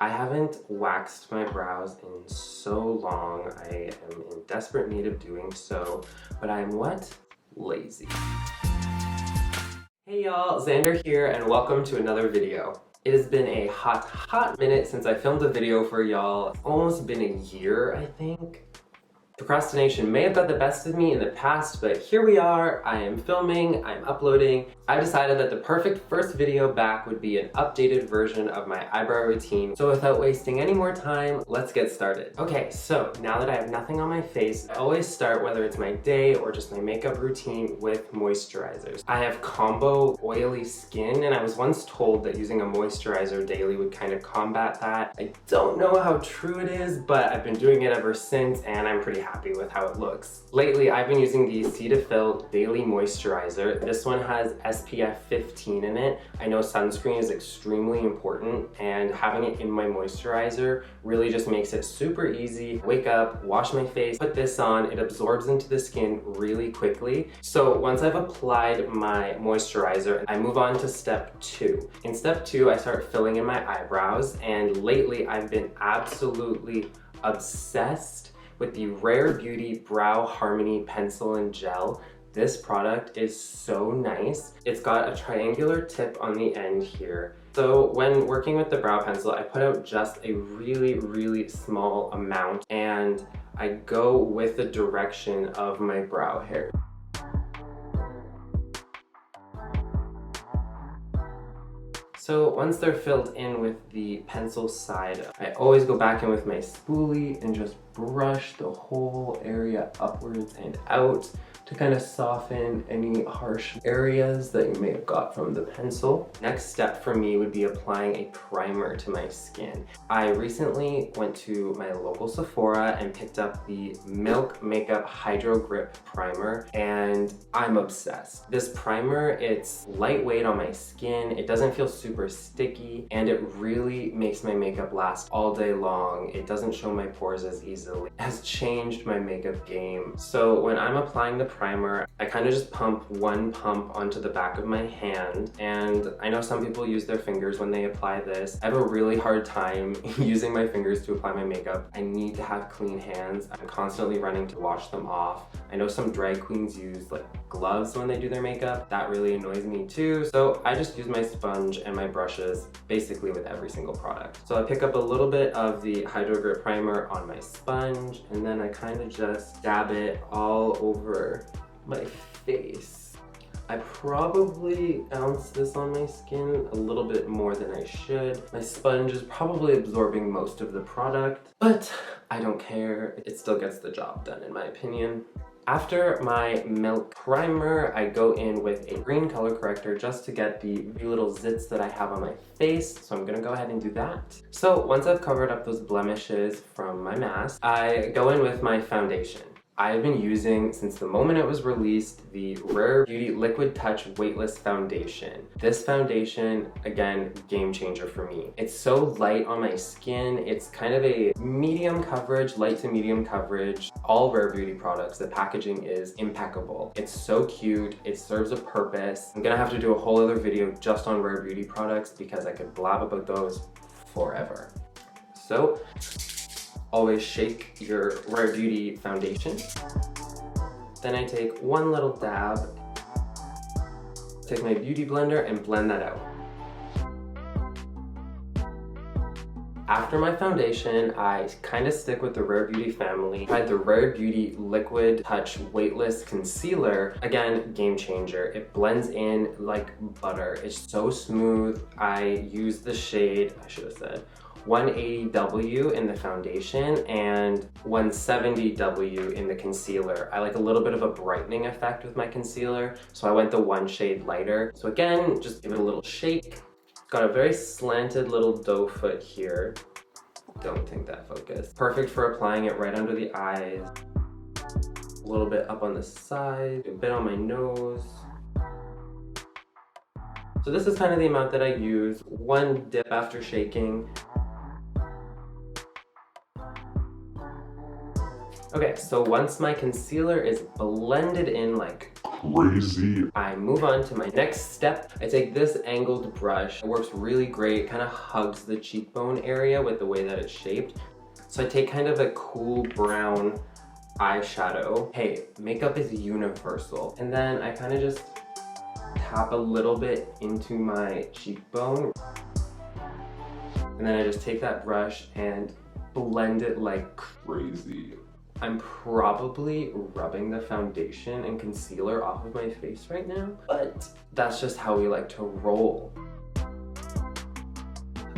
I haven't waxed my brows in so long. I am in desperate need of doing so, but I'm what? Lazy. Hey y'all, Xander here and welcome to another video. It has been a hot minute since I filmed a video for y'all. It's almost been a year, I think. Procrastination may have got the best of me in the past, but here we are. I am filming, I'm uploading. I decided that the perfect first video back would be an updated version of my eyebrow routine. So without wasting any more time, let's get started. Okay, so now that I have nothing on my face, I always start, whether it's my day or just my makeup routine, with moisturizers. I have combo oily skin, and I was once told that using a moisturizer daily would kind of combat that. I don't know how true it is, but I've been doing it ever since, and I'm pretty happy with how it looks. Lately, I've been using the Cetaphil Daily Moisturizer. This one has SPF 15 in it. I know sunscreen is extremely important, and having it in my moisturizer really just makes it super easy. Wake up, wash my face, put this on, it absorbs into the skin really quickly. So once I've applied my moisturizer, I move on to step 2. In step 2, I start filling in my eyebrows, and lately I've been absolutely obsessed with the Rare Beauty Brow Harmony Pencil and Gel. This product is so nice. It's got a triangular tip on the end here. So when working with the brow pencil, I put out just a really small amount, and I go with the direction of my brow hair. So once they're filled in with the pencil side, I always go back in with my spoolie and just brush the whole area upwards and out to kind of soften any harsh areas that you may have got from the pencil. Next step for me would be applying a primer to my skin. I recently went to my local Sephora and picked up the Milk Makeup Hydro Grip Primer, and I'm obsessed. This primer, it's lightweight on my skin, it doesn't feel super sticky, and it really makes my makeup last all day long. It doesn't show my pores as easily. It has changed my makeup game. So when I'm applying the primer, I kind of just pump one pump onto the back of my hand, and I know some people use their fingers when they apply this. I have a really hard time using my fingers to apply my makeup. I need to have clean hands. I'm constantly running to wash them off. I know some drag queens use like gloves when they do their makeup. That really annoys me too. So I just use my sponge and my brushes basically with every single product. So I pick up a little bit of the Hydro Grip Primer on my sponge, and then I kind of just dab it all over my face. I probably bounce this on my skin a little bit more than I should. My sponge is probably absorbing most of the product, but I don't care. It still gets the job done in my opinion. After my milk primer, I go in with a green color corrector just to get the little zits that I have on my face. So I'm gonna go ahead and do that. So once I've covered up those blemishes from my mask, I go in with my foundation. I've been using, since the moment it was released, the Rare Beauty Liquid Touch Weightless Foundation. This foundation, again, game changer for me. It's so light on my skin. It's kind of a medium coverage, light to medium coverage. All Rare Beauty products, the packaging is impeccable. It's so cute. It serves a purpose. I'm gonna have to do a whole other video just on Rare Beauty products because I could blab about those forever. So, always shake your Rare Beauty foundation. Then I take one little dab, take my beauty blender and blend that out. After my foundation, I kind of stick with the Rare Beauty family. I tried the Rare Beauty Liquid Touch Weightless Concealer. Again, game changer. It blends in like butter. It's so smooth. I use the shade, I should have said, 180W in the foundation and 170W in the concealer. I like a little bit of a brightening effect with my concealer, so I went the one shade lighter. So again, just give it a little shake. Got a very slanted little doe foot here. Don't think that focused. Perfect for applying it right under the eyes. A little bit up on the side, a bit on my nose. So this is kind of the amount that I use. One dip after shaking. Okay, so once my concealer is blended in like crazy. I move on to my next step. I take this angled brush. It works really great, kind of hugs the cheekbone area with the way that it's shaped. So I take kind of a cool brown eyeshadow. Hey, makeup is universal. And then I kind of just tap a little bit into my cheekbone. And then I just take that brush and blend it like crazy. I'm probably rubbing the foundation and concealer off of my face right now, but that's just how we like to roll.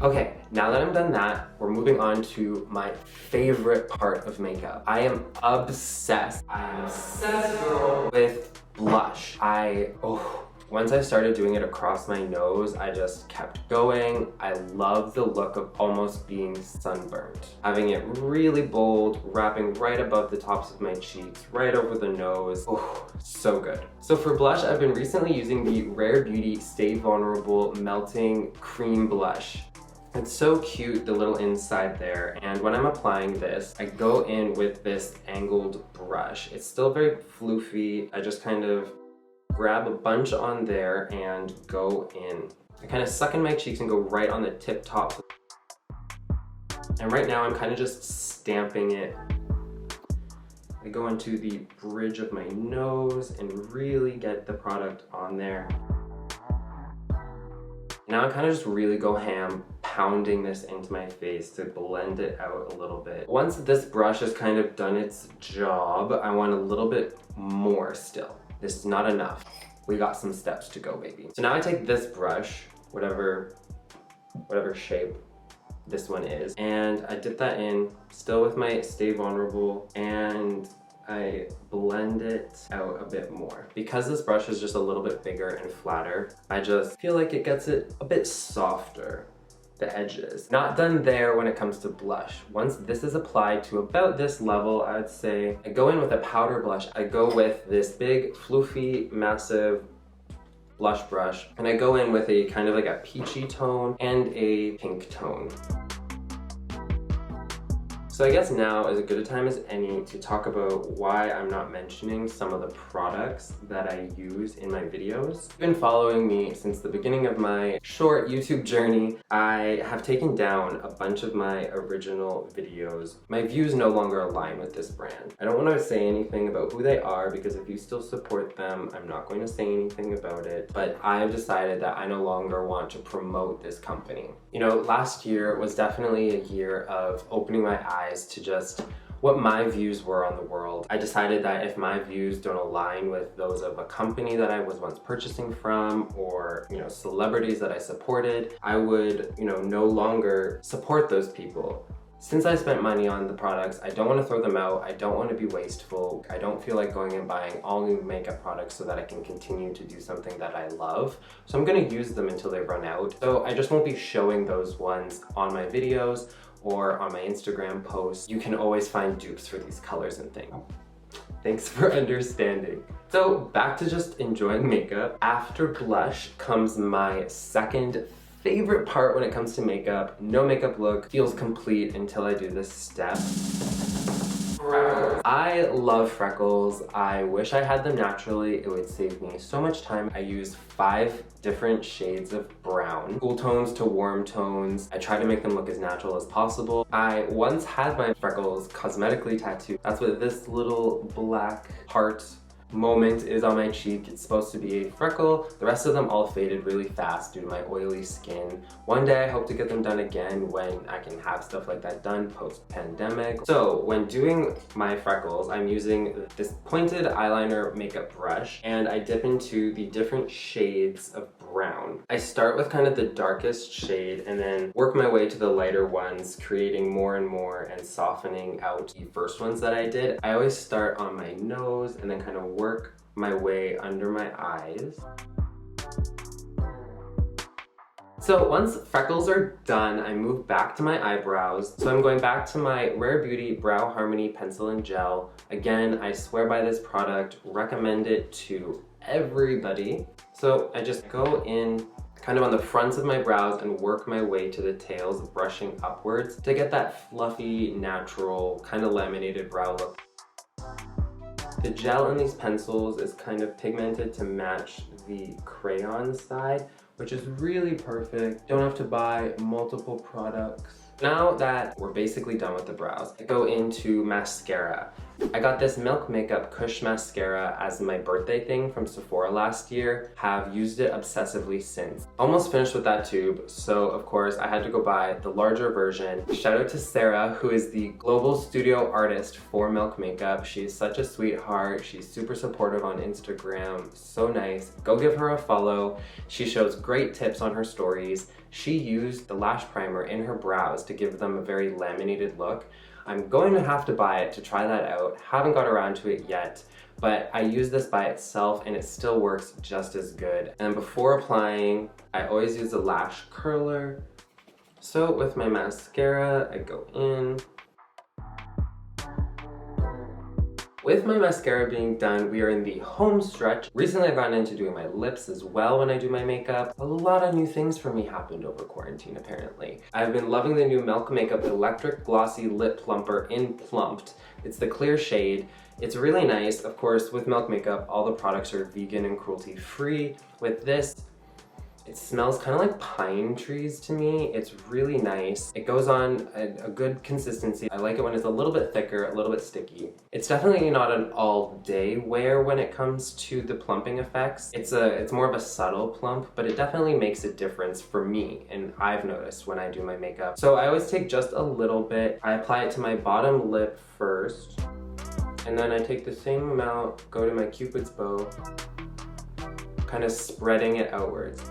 Okay, now that I'm done that, we're moving on to my favorite part of makeup. I am obsessed. I'm obsessed, girl, with blush. Once I started doing it across my nose, I just kept going. I love the look of almost being sunburnt. Having it really bold, wrapping right above the tops of my cheeks, right over the nose. Oh, so good. So for blush, I've been recently using the Rare Beauty Stay Vulnerable Melting Cream Blush. It's so cute, the little inside there, and when I'm applying this, I go in with this angled brush. It's still very floofy. I just kind of grab a bunch on there and go in. I kind of suck in my cheeks and go right on the tip top. And right now I'm kind of just stamping it. I go into the bridge of my nose and really get the product on there. Now I kind of just really go ham, pounding this into my face to blend it out a little bit. Once this brush has kind of done its job, I want a little bit more still. This is not enough. We got some steps to go, baby. So now I take this brush, whatever shape this one is, and I dip that in, still with my Stay Vulnerable, and I blend it out a bit more. Because this brush is just a little bit bigger and flatter, I just feel like it gets it a bit softer, the edges. Not done there when it comes to blush. Once this is applied to about this level, I'd say, I go in with a powder blush. I go with this big, floofy, massive blush brush, and I go in with a kind of like a peachy tone and a pink tone. So I guess now is as good a time as any to talk about why I'm not mentioning some of the products that I use in my videos. If you've been following me since the beginning of my short YouTube journey, I have taken down a bunch of my original videos. My views no longer align with this brand. I don't want to say anything about who they are because if you still support them, I'm not going to say anything about it, but I have decided that I no longer want to promote this company. You know, last year was definitely a year of opening my eyes to just what my views were on the world. I decided that if my views don't align with those of a company that I was once purchasing from, or, you know, celebrities that I supported, I would, you know, no longer support those people. Since I spent money on the products, I don't want to throw them out. I don't want to be wasteful. I don't feel like going and buying all new makeup products so that I can continue to do something that I love. So I'm going to use them until they run out. So I just won't be showing those ones on my videos or on my Instagram posts. You can always find dupes for these colors and things. Thanks for understanding. So back to just enjoying makeup. After blush comes my second favorite part when it comes to makeup. No makeup look feels complete until I do this step. Freckles. I love freckles. I wish I had them naturally. It would save me so much time. I use 5 different shades of brown, cool tones to warm tones. I try to make them look as natural as possible. I once had my freckles cosmetically tattooed. That's what this little black heart moment is on my cheek. It's supposed to be a freckle. The rest of them all faded really fast due to my oily skin. One day I hope to get them done again when I can have stuff like that done post-pandemic. So when doing my freckles, I'm using this pointed eyeliner makeup brush and I dip into the different shades of brown. I start with kind of the darkest shade and then work my way to the lighter ones, creating more and more and softening out the first ones that I did. I always start on my nose and then kind of work my way under my eyes. So once freckles are done, I move back to my eyebrows. So I'm going back to my Rare Beauty Brow Harmony Pencil and Gel. Again, I swear by this product, recommend it to everybody. So I just go in kind of on the fronts of my brows and work my way to the tails, brushing upwards to get that fluffy, natural, kind of laminated brow look. The gel in these pencils is kind of pigmented to match the crayon side, which is really perfect. Don't have to buy multiple products. Now that we're basically done with the brows, I go into mascara. I got this Milk Makeup Kush mascara as my birthday thing from Sephora last year. Have used it obsessively since. Almost finished with that tube, so of course I had to go buy the larger version. Shout out to Sarah, who is the global studio artist for Milk Makeup. She's such a sweetheart. She's super supportive on Instagram. So nice. Go give her a follow. She shows great tips on her stories. She used the lash primer in her brows to give them a very laminated look. I'm going to have to buy it to try that out. Haven't got around to it yet, but I use this by itself and it still works just as good. And before applying, I always use a lash curler. So with my mascara, I go in. With my mascara being done, we are in the home stretch. Recently I've gotten into doing my lips as well when I do my makeup. A lot of new things for me happened over quarantine apparently. I've been loving the new Milk Makeup Electric Glossy Lip Plumper in Plumped. It's the clear shade. It's really nice. Of course, with Milk Makeup, all the products are vegan and cruelty free. With this, it smells kind of like pine trees to me. It's really nice. It goes on a good consistency. I like it when it's a little bit thicker, a little bit sticky. It's definitely not an all-day wear when it comes to the plumping effects. It's more of a subtle plump, but it definitely makes a difference for me, and I've noticed when I do my makeup. So I always take just a little bit. I apply it to my bottom lip first, and then I take the same amount, go to my Cupid's bow, kind of spreading it outwards.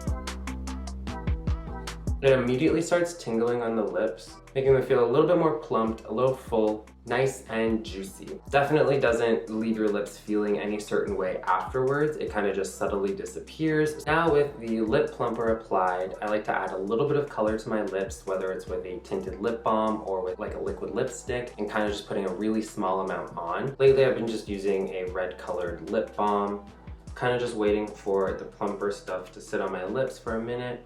It immediately starts tingling on the lips, making them feel a little bit more plumped, a little full, nice and juicy. Definitely doesn't leave your lips feeling any certain way afterwards. It kind of just subtly disappears. Now with the lip plumper applied, I like to add a little bit of color to my lips, whether it's with a tinted lip balm or with like a liquid lipstick, and kind of just putting a really small amount on. Lately I've been just using a red colored lip balm, kind of just waiting for the plumper stuff to sit on my lips for a minute,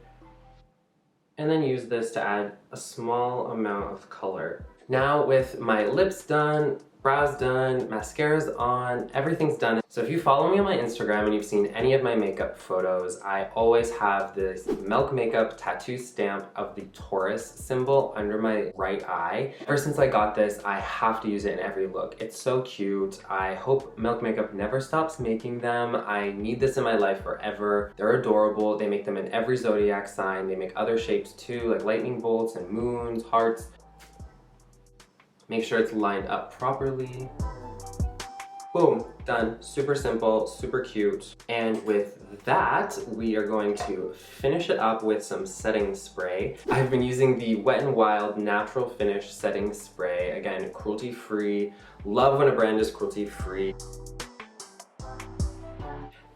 and then use this to add a small amount of color. Now with my lips done, brows done, mascara's on, everything's done. So if you follow me on my Instagram and you've seen any of my makeup photos, I always have this Milk Makeup tattoo stamp of the Taurus symbol under my right eye. Ever since I got this, I have to use it in every look. It's so cute. I hope Milk Makeup never stops making them. I need this in my life forever. They're adorable. They make them in every zodiac sign. They make other shapes too, like lightning bolts and moons, hearts. Make sure it's lined up properly. Boom, done. Super simple, super cute. And with that, we are going to finish it up with some setting spray. I've been using the Wet n Wild Natural Finish Setting Spray. Again, cruelty-free. Love when a brand is cruelty-free.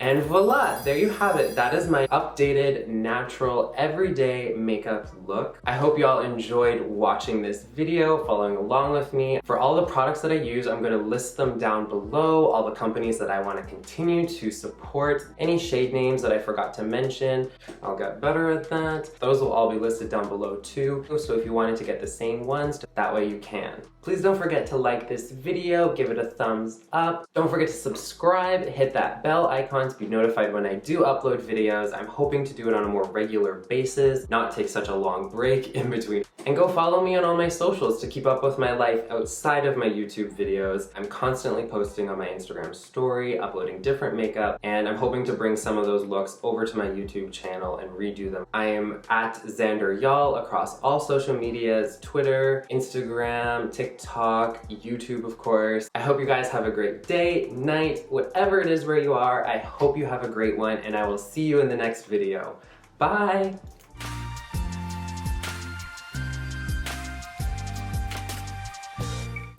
And voila, there you have it. That is my updated, natural, everyday makeup look. I hope y'all enjoyed watching this video, following along with me. For all the products that I use, I'm gonna list them down below, all the companies that I wanna continue to support, any shade names that I forgot to mention. I'll get better at that. Those will all be listed down below too. So if you wanted to get the same ones, that way you can. Please don't forget to like this video, give it a thumbs up. Don't forget to subscribe, hit that bell icon to be notified when I do upload videos. I'm hoping to do it on a more regular basis, not take such a long break in between. And go follow me on all my socials to keep up with my life outside of my YouTube videos. I'm constantly posting on my Instagram story, uploading different makeup, and I'm hoping to bring some of those looks over to my YouTube channel and redo them. I am at Xander Y'all across all social medias, Twitter, Instagram, TikTok, YouTube of course. I hope you guys have a great day, night, whatever it is where you are. I hope you have a great one, and I will see you in the next video. Bye!